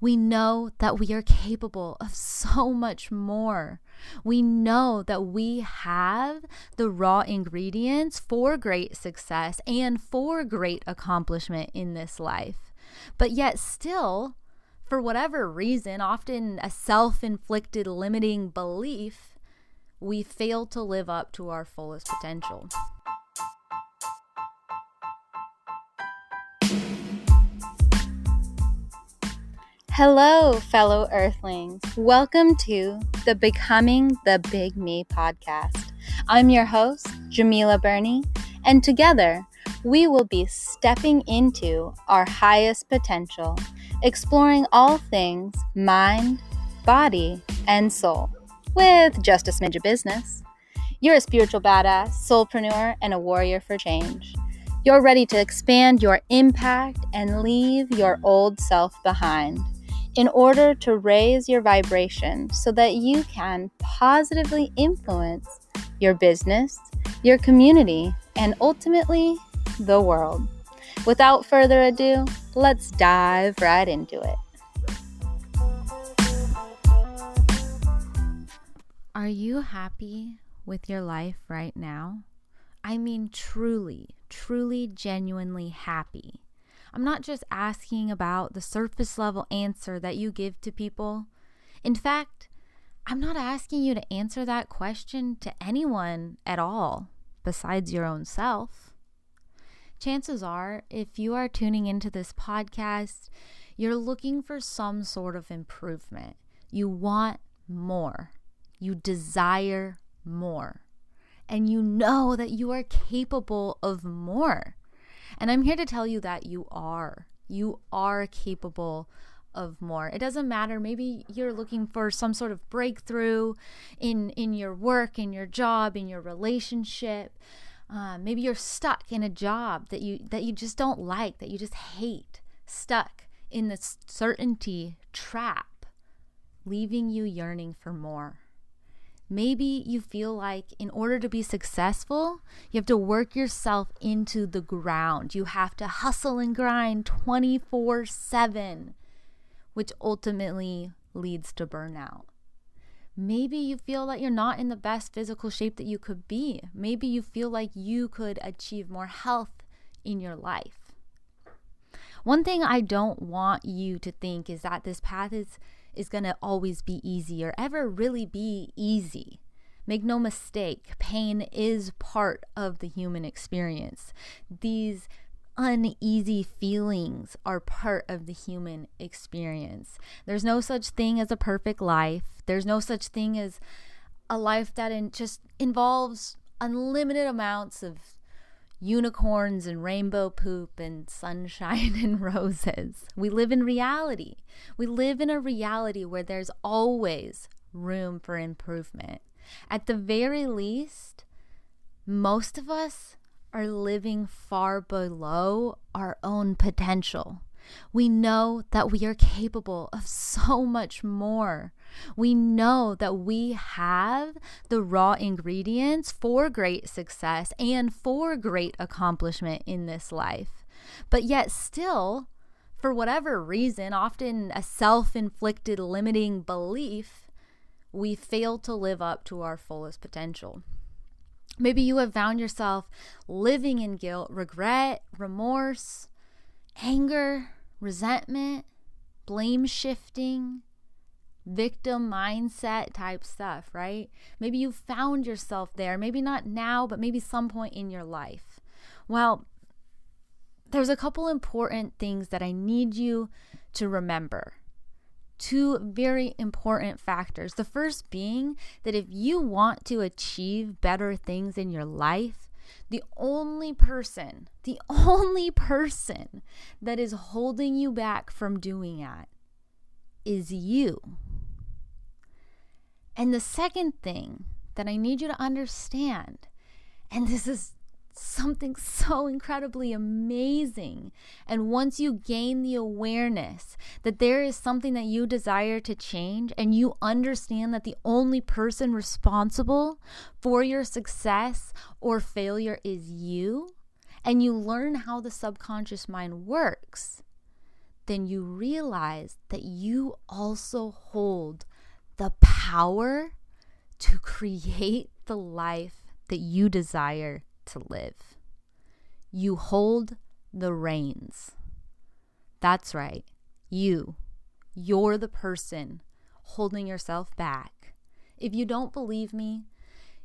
We know that we are capable of so much more. We know that we have the raw ingredients for great success and for great accomplishment in this life. But yet still, for whatever reason, often a self-inflicted limiting belief, we fail to live up to our fullest potential. Hello, fellow Earthlings. Welcome to the Becoming the Big Me podcast. I'm your host, Djemilah Birnie, and together we will be stepping into our highest potential, exploring all things mind, body, and soul, with just a smidge of business. You're a spiritual badass, soulpreneur, and a warrior for change. You're ready to expand your impact and leave your old self behind, in order to raise your vibration so that you can positively influence your business, your community, and ultimately the world. Without further ado, let's dive right into it. Are you happy with your life right now? I mean, truly, genuinely happy. I'm not just asking about the surface level answer that you give to people. In fact, I'm not asking you to answer that question to anyone at all besides your own self. Chances are, if you are tuning into this podcast, you're looking for some sort of improvement. You want more. You desire more. And you know that you are capable of more. And I'm here to tell you that you are capable of more. It doesn't matter. Maybe you're looking for some sort of breakthrough in your work, in your job, in your relationship. Maybe you're stuck in a job that you just don't like, that you just hate, stuck in the certainty trap, leaving you yearning for more. Maybe you feel like in order to be successful, you have to work yourself into the ground. You have to hustle and grind 24/7, which ultimately leads to burnout. Maybe you feel that you're not in the best physical shape that you could be. Maybe you feel like you could achieve more health in your life. One thing I don't want you to think is that this path is going to always be easy or ever really be easy. Make no mistake, pain is part of the human experience. These uneasy feelings are part of the human experience. There's no such thing as a perfect life. There's no such thing as a life that just involves unlimited amounts of unicorns and rainbow poop and sunshine and roses. We live in reality. We live in a reality where there's always room for improvement. At the very least, most of us are living far below our own potential. We know that we are capable of so much more. We know that we have the raw ingredients for great success and for great accomplishment in this life. But yet still, for whatever reason, often a self-inflicted limiting belief, we fail to live up to our fullest potential. Maybe you have found yourself living in guilt, regret, remorse, anger, resentment, blame shifting, victim mindset type stuff, right? Maybe you found yourself there, maybe not now, but maybe some point in your life. Well, there's a couple important things that I need you to remember. Two very important factors. The first being that if you want to achieve better things in your life, the only person that is holding you back from doing that is you. And the second thing that I need you to understand, and this is something so incredibly amazing, and once you gain the awareness that there is something that you desire to change, and you understand that the only person responsible for your success or failure is you, and you learn how the subconscious mind works, then you realize that you also hold the power to create the life that you desire to live. You hold the reins. That's right. You're the person holding yourself back. If you don't believe me,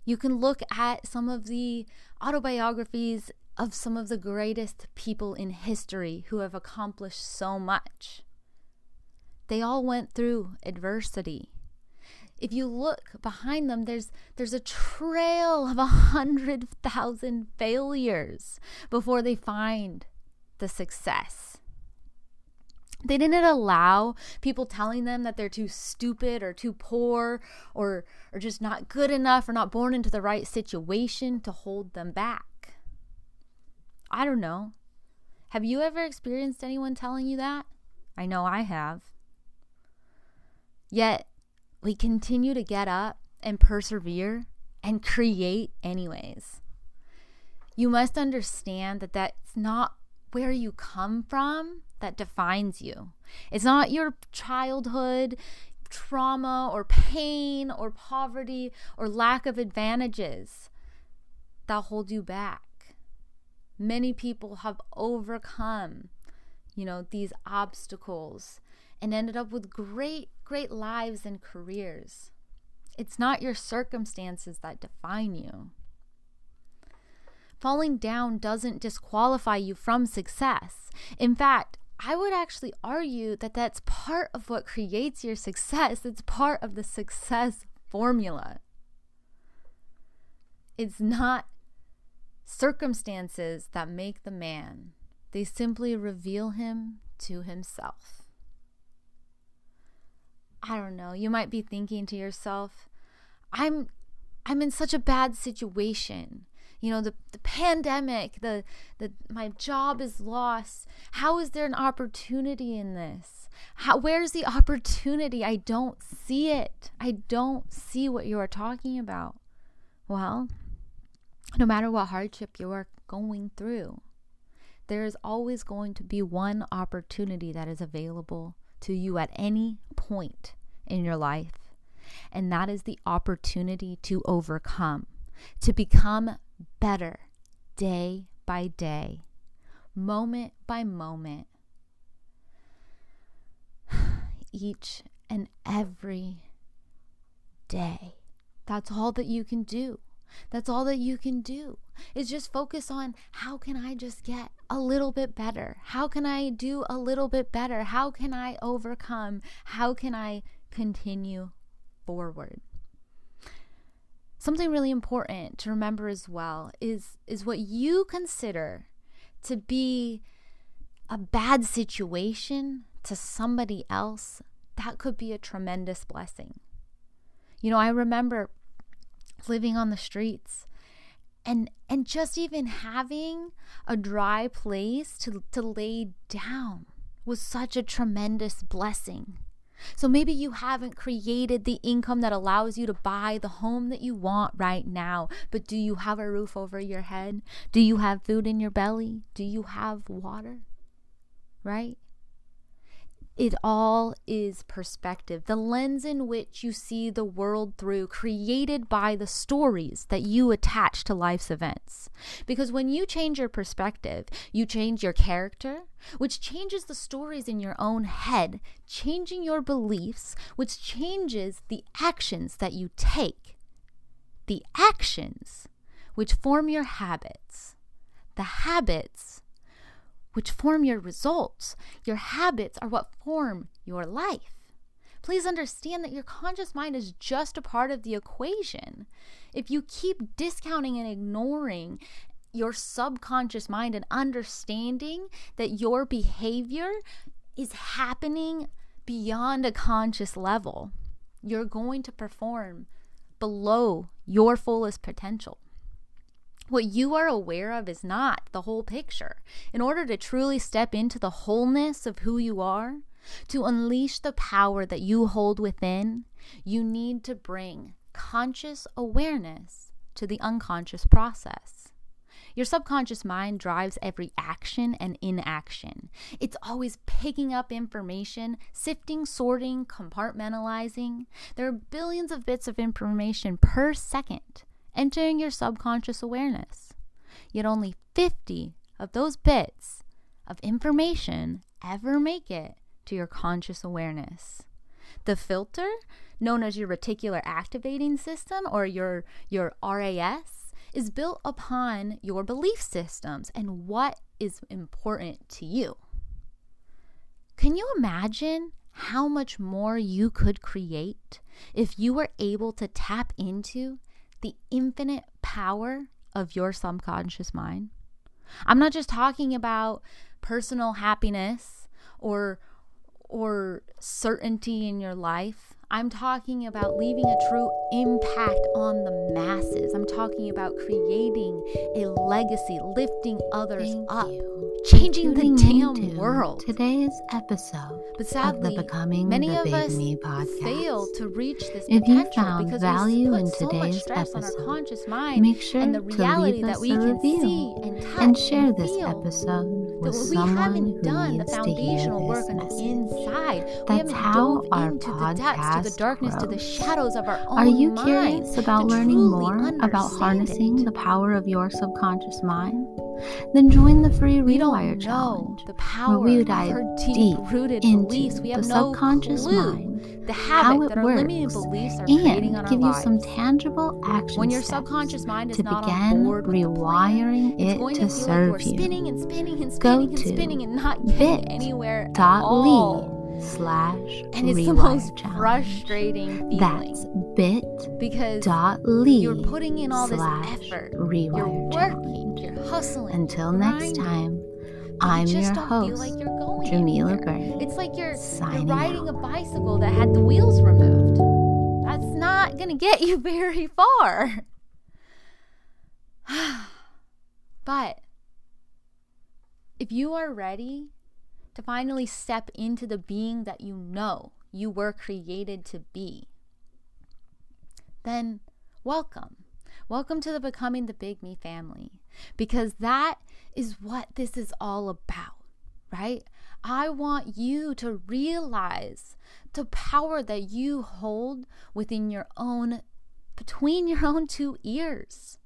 you can look at some of the autobiographies of some of the greatest people in history who have accomplished so much. They all went through adversity. If you look behind them, there's a trail of 100,000 failures before they find the success. They didn't allow people telling them that they're too stupid or too poor or just not good enough or not born into the right situation to hold them back. I don't know. Have you ever experienced anyone telling you that? I know I have. Yet, we continue to get up and persevere and create anyways. You must understand that that's not where you come from that defines you. It's not your childhood trauma or pain or poverty or lack of advantages that hold you back. Many people have overcome, these obstacles and ended up with great lives and careers. It's not your circumstances that define you. Falling down doesn't disqualify you from success. In fact, I would actually argue that that's part of what creates your success. It's part of the success formula. It's not circumstances that make the man. They simply reveal him to himself. I don't know. You might be thinking to yourself, I'm in such a bad situation. The pandemic, my job is lost. How is there an opportunity in this? Where's the opportunity? I don't see it. I don't see what you are talking about. Well, no matter what hardship you are going through, there is always going to be one opportunity that is available to you at any point in your life. And that is the opportunity to overcome, to become better day by day, moment by moment, each and every day. That's all that you can do. That's all that you can do is just focus on how can I just get a little bit better? How can I do a little bit better? How can I overcome? How can I continue forward? Something really important to remember as well is what you consider to be a bad situation to somebody else, that could be a tremendous blessing. I remember living on the streets and just even having a dry place to lay down was such a tremendous blessing. So maybe you haven't created the income that allows you to buy the home that you want right now, but do you have a roof over your head? Do you have food in your belly? Do you have water? Right? It all is perspective, the lens in which you see the world through, created by the stories that you attach to life's events. Because when you change your perspective, you change your character, which changes the stories in your own head, changing your beliefs, which changes the actions that you take. The actions which form your habits. The habits which form your results. Your habits are what form your life. Please understand that your conscious mind is just a part of the equation. If you keep discounting and ignoring your subconscious mind and understanding that your behavior is happening beyond a conscious level, you're going to perform below your fullest potential. What you are aware of is not the whole picture. In order to truly step into the wholeness of who you are, to unleash the power that you hold within, you need to bring conscious awareness to the unconscious process. Your subconscious mind drives every action and inaction. It's always picking up information, sifting, sorting, compartmentalizing. There are billions of bits of information per second entering your subconscious awareness. Yet only 50 of those bits of information ever make it to your conscious awareness. The filter, known as your reticular activating system or your RAS, is built upon your belief systems and what is important to you. Can you imagine how much more you could create if you were able to tap into the infinite power of your subconscious mind? I'm not just talking about personal happiness or certainty in your life. I'm talking about leaving a true impact on the masses. I'm talking about creating a legacy, lifting others up, changing the damn world. Today's episode but sadly, of the Becoming many the of Big us Me podcast. fail to reach this If potential you found because value we in put so much today's stress on our episode, conscious mind make sure and the to reality leave that us we a can review see and touch and share and this feel. episode with That we someone haven't who done the needs to hear foundational work this on the message. inside. We That's haven't how dove our into the depths, to the podcast darkness, to the grows. shadows of our own Are you mind, curious about to learning truly more about understand harnessing it. the power of your subconscious mind? Then join the free We don't Rewire know Challenge, the power where we of dive our deep deep-rooted beliefs. into We the have no subconscious clue mind, the how havoc it that our limiting works, beliefs are creating on and our give you lives. some tangible action When your steps subconscious mind is to not on begin board with the plan, rewiring it's it going to to feel like serve you're you. spinning and spinning and Go spinning and to spinning and not getting anywhere at all. And it's the most frustrating feeling. That's because bit.ly you're putting in all this effort. You're working, you're hustling. Until grinding, next time, you I'm just your don't host, feel like you're going Djemilah anywhere. Birnie. It's like you're Signing riding out. a bicycle that had the wheels removed. That's not going to get you very far. But if you are ready to finally step into the being that you know you were created to be, then welcome. Welcome to the Becoming the Big Me family, because that is what this is all about, right? I want you to realize the power that you hold within your own, between your own two ears.